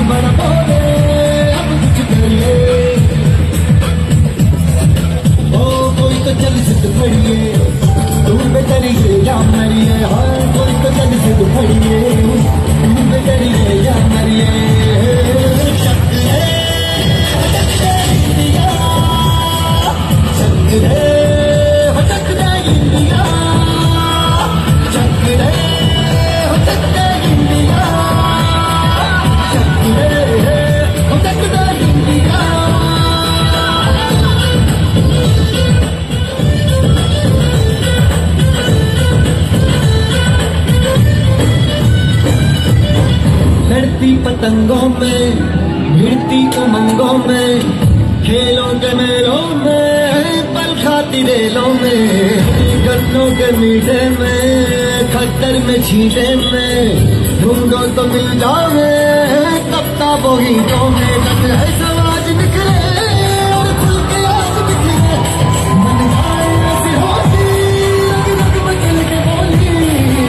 बड़ा बोले अब कुछ करिए, ओ कोई तो चल सिद्ध खड़िए, तू बेटरिए या मरिए, हाँ कोई तो चल सिद्ध खड़िए, तू बेटरिए या मरिए। लड़ती पतंगों में, भिड़ती उमंगों में, खेलों के मेलों में, पल खाती रेलों में, गन्नों के मीठे में, खट्टर में छींटे में, ढूंढो तो मिल जाओगे किताबों गीतों में। कब है समाज निकले और खुल के आज निकले, मन जाए ऐसी होती रग रग मचल के बोली,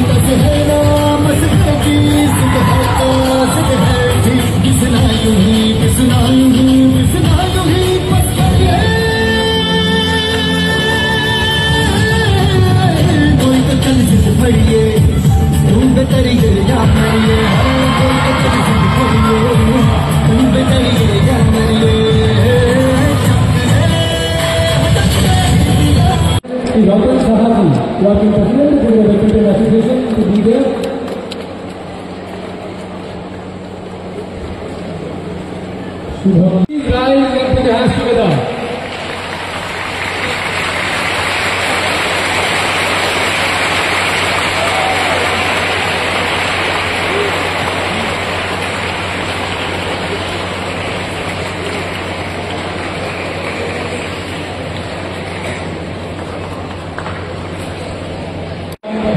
बस है नाम मस्ती की, सुख है तो सुख है ठीक, किसना यूं ही किसना यूं ही किसना यूं ही बस करिए, कोई तो चल सिद्ध खड़िए, तुम बेतरिए या मरिए, कोई तो चल सिद्ध खड़िए, तुम बेतरिए या मरिए। Robert Sahabi, working president for the Badminton Association, to be there. Please rise and put your hands together.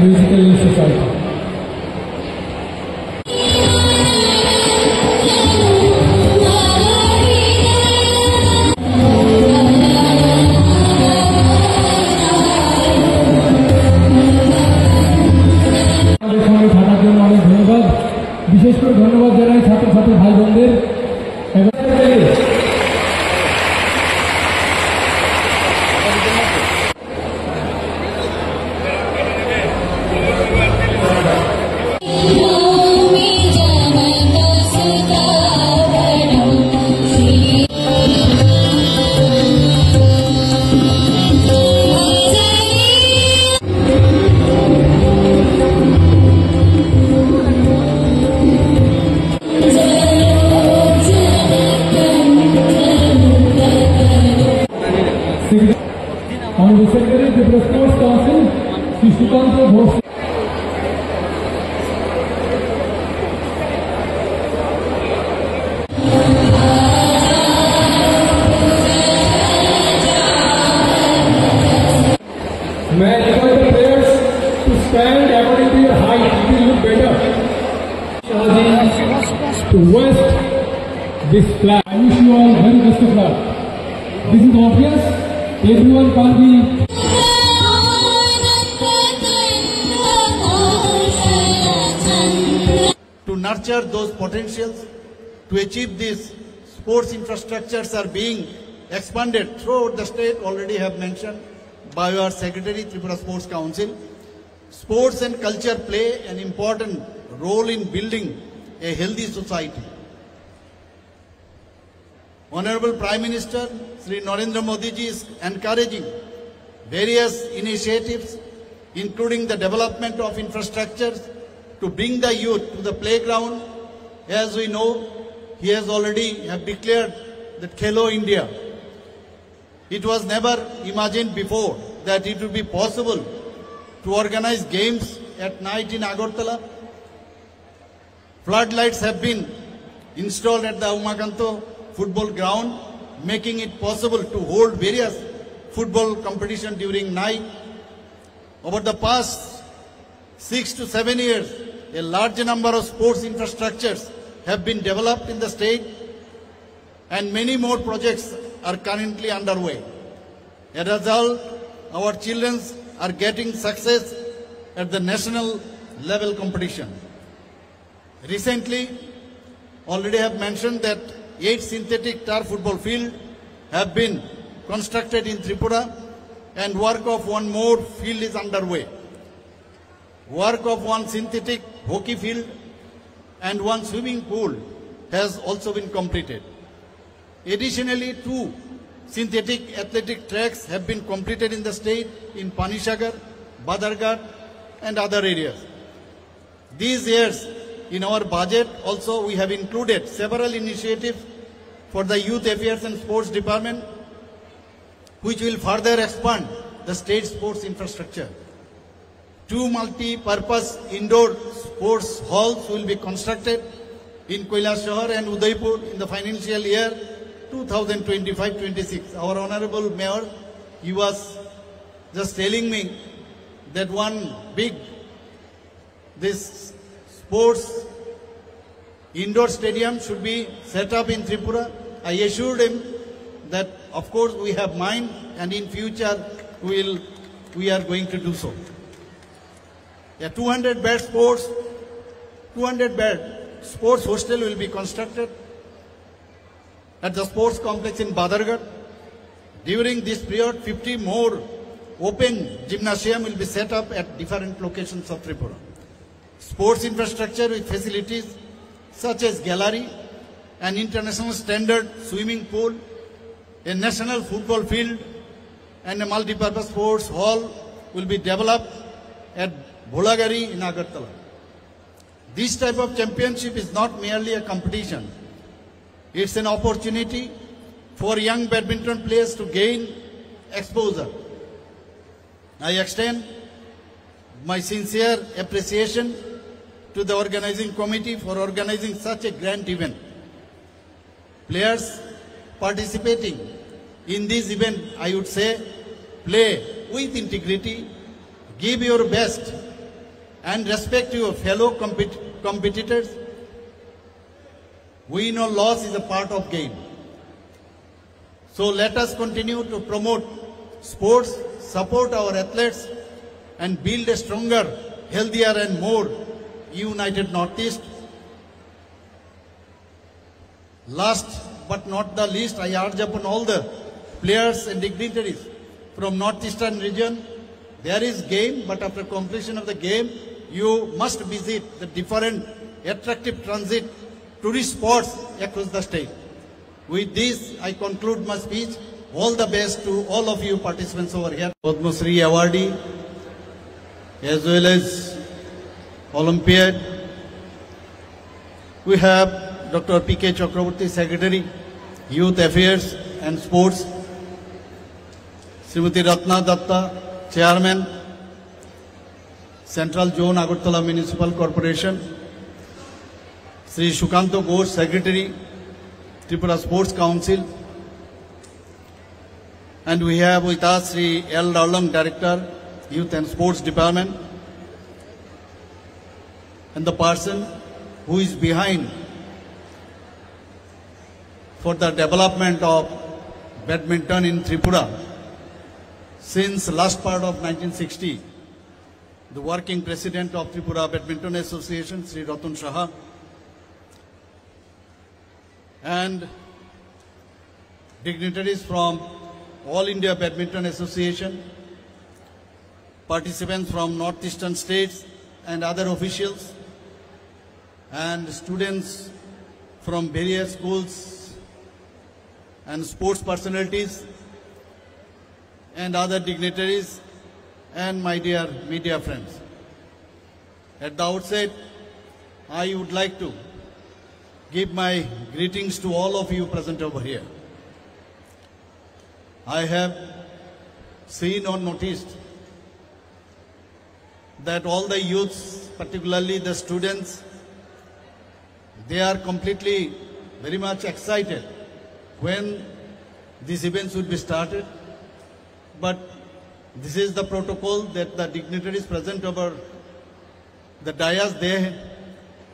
Musical Society. বিশেষ করে ধন্যবাদ জানাই ছাত্রছাত্রী ভাই বোনদের। Honorable Secretary of the Sports Council, Sri Sukanta Bose. May I request the players to stand according to your height, it will look better. To west this flag. I wish you all very best of luck. This is obvious. Everyone can't be. To nurture those potentials, to achieve this, sports infrastructures are being expanded throughout the state, already have mentioned by our Secretary, Tripura Sports Council. Sports and culture play an important role in building a healthy society. Honorable Prime Minister Sri Narendra Modi ji is encouraging various initiatives, including the development of infrastructures to bring the youth to the playground. As we know, he has already declared that Khelo India. It was never imagined before that it would be possible to organize games at night in Agartala. Floodlights have been installed at the Umakanto football ground, making it possible to hold various football competition during night. Over the past 6 to 7 years, a large number of sports infrastructures have been developed in the state, and many more projects are currently underway. As a result, our children are getting success at the national level competition. Recently, already have mentioned that 8 synthetic turf football fields have been constructed in Tripura, and work of one more field is underway. Work of one synthetic hockey field and one swimming pool has also been completed. Additionally, 2 synthetic athletic tracks have been completed in the state in Panisagar, Badarghat and other areas. These years, in our budget also we have included several initiatives for the Youth Affairs and Sports Department, which will further expand the state sports infrastructure. 2 multi-purpose indoor sports halls will be constructed in Kailasahar and Udaipur in the financial year 2025-26. Our Honorable Mayor, he was just telling me that one big this sports indoor stadium should be set up in Tripura. I assured him that of course we have mind, and in future we are going to do so. A 200-bed sports hostel will be constructed at the sports complex in Badarghat. During this period, 50 more open gymnasium will be set up at different locations of Tripura. Sports infrastructure with facilities such as gallery, an international standard swimming pool, a national football field, and a multi-purpose sports hall will be developed at Bholagari in Agartala. This type of championship is not merely a competition. It's an opportunity for young badminton players to gain exposure. I extend my sincere appreciation to the organizing committee for organizing such a grand event. Players participating in this event, I would say, play with integrity, give your best, and respect your fellow competitors. Win or loss is a part of game. So let us continue to promote sports, support our athletes, and build a stronger, healthier and more united Northeast. Last but not the least, I urge upon all the players and dignitaries from Northeastern region, there is game, but after completion of the game, you must visit the different attractive transit tourist spots across the state. With this, I conclude my speech. All the best to all of you participants over here. Padma Shri awardee, as well as Olympiad. We have Dr. P.K. Chakraborty, Secretary, Youth Affairs and Sports. Srimati Ratna Datta, Chairman, Central Zone Agartala Municipal Corporation. Sri Shukanto Ghosh, Secretary, Tripura Sports Council. And we have with us Sri L. Darlang, Director, Youth and Sports Department. And the person who is behind for the development of badminton in Tripura since last part of 1960, the working president of Tripura Badminton Association, Sri Ratan Saha, and dignitaries from All India Badminton Association, participants from northeastern states and other officials, and students from various schools and sports personalities and other dignitaries, and my dear media friends. At the outset, I would like to give my greetings to all of you present over here. I have seen or noticed that all the youths, particularly the students, they are completely very much excited when these events would be started. But this is the protocol that the dignitaries present over the dais, they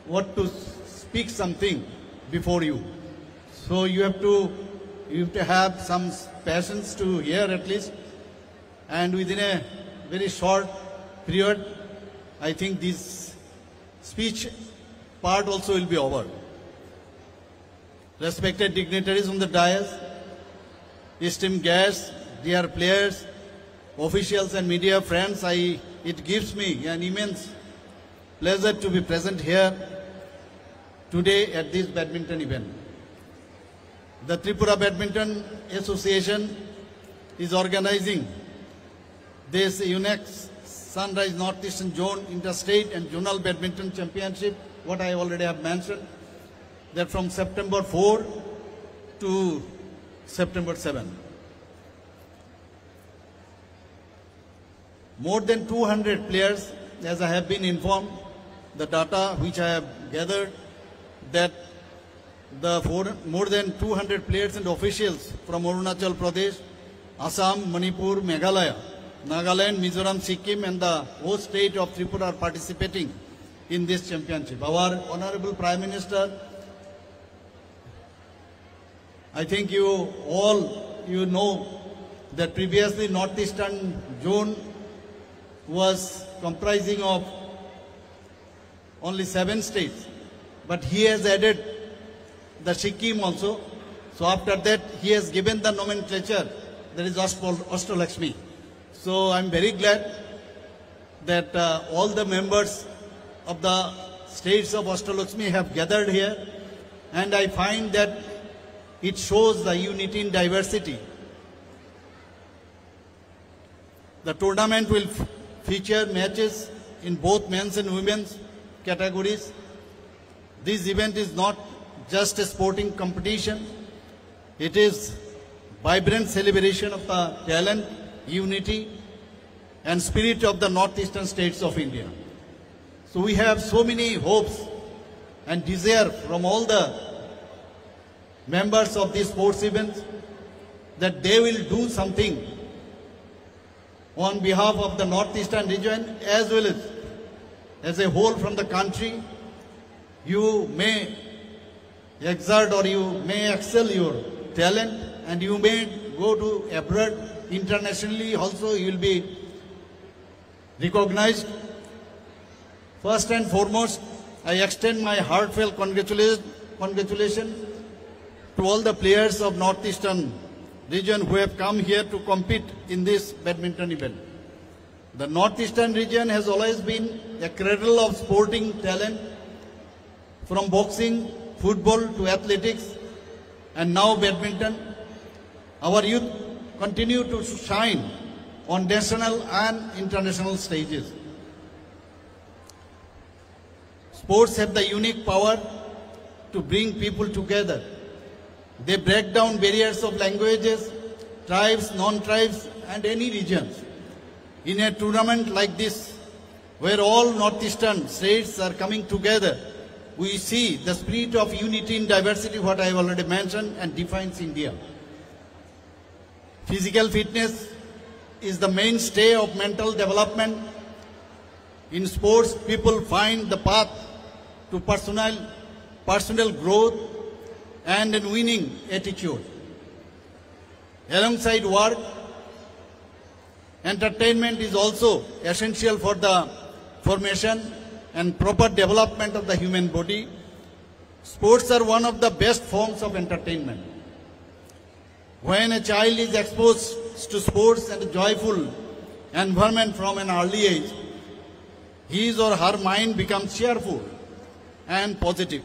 want to speak something before you. So you have to have some patience to hear at least, and within a very short period, I think this speech part also will be over. respected dignitaries on the dais, esteemed guests, dear players, officials and media friends, it gives me an immense pleasure to be present here today at this badminton event. The Tripura Badminton Association is organizing this unique Sunrise Northeastern Zone Interstate and Zonal Badminton Championship, what I already have mentioned, that from September 4 to September 7. More than 200 players, as I have been informed, the data which I have gathered, that more than 200 players and officials from Arunachal Pradesh, Assam, Manipur, Meghalaya, Nagaland, Mizoram, Sikkim and the host state of Tripura are participating in this championship. Our Honorable Prime Minister, I think you know that previously Northeastern Zone was comprising of only 7 states, but he has added the Sikkim also. So after that, he has given the nomenclature, that is Ashtalakshmi. So I'm very glad that all the members of the states of Ashtalakshmi have gathered here, and I find that it shows the unity in diversity. The tournament will feature matches in both men's and women's categories. This event is not just a sporting competition, it is vibrant celebration of the talent, unity and spirit of the northeastern states of India. So we have so many hopes and desire from all the members of these sports events that they will do something on behalf of the northeastern region as well as a whole from the country. You may exert or you may excel your talent and you may go to abroad internationally also, you will be recognized. First and foremost, I extend my heartfelt congratulations to all the players of Northeastern region who have come here to compete in this badminton event. The Northeastern region has always been a cradle of sporting talent, from boxing, football to athletics and now badminton. Our youth continue to shine on national and international stages. Sports have the unique power to bring people together. They break down barriers of languages, tribes, non-tribes and any regions. In a tournament like this, where all northeastern states are coming together, we see the spirit of unity in diversity, what I have already mentioned, and defines India. Physical fitness is the mainstay of mental development. In sports, people find the path to personal growth and a winning attitude. Alongside work, entertainment is also essential for the formation and proper development of the human body. Sports are one of the best forms of entertainment. When a child is exposed to sports and a joyful environment from an early age, his or her mind becomes cheerful and positive.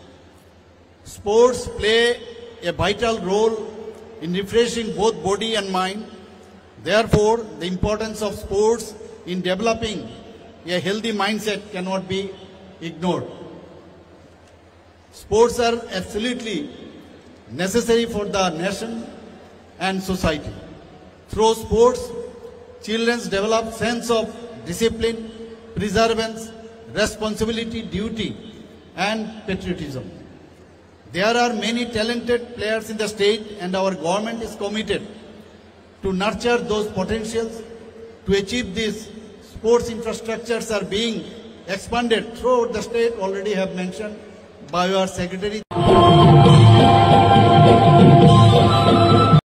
Sports play a vital role in refreshing both body and mind. Therefore, the importance of sports in developing a healthy mindset cannot be ignored. Sports are absolutely necessary for the nation and society. Through sports, children develop sense of discipline, perseverance, responsibility, duty, and patriotism. There are many talented players in the state, and our government is committed to nurture those potentials. To achieve this, sports infrastructures are being expanded throughout the state, already have mentioned by our Secretary.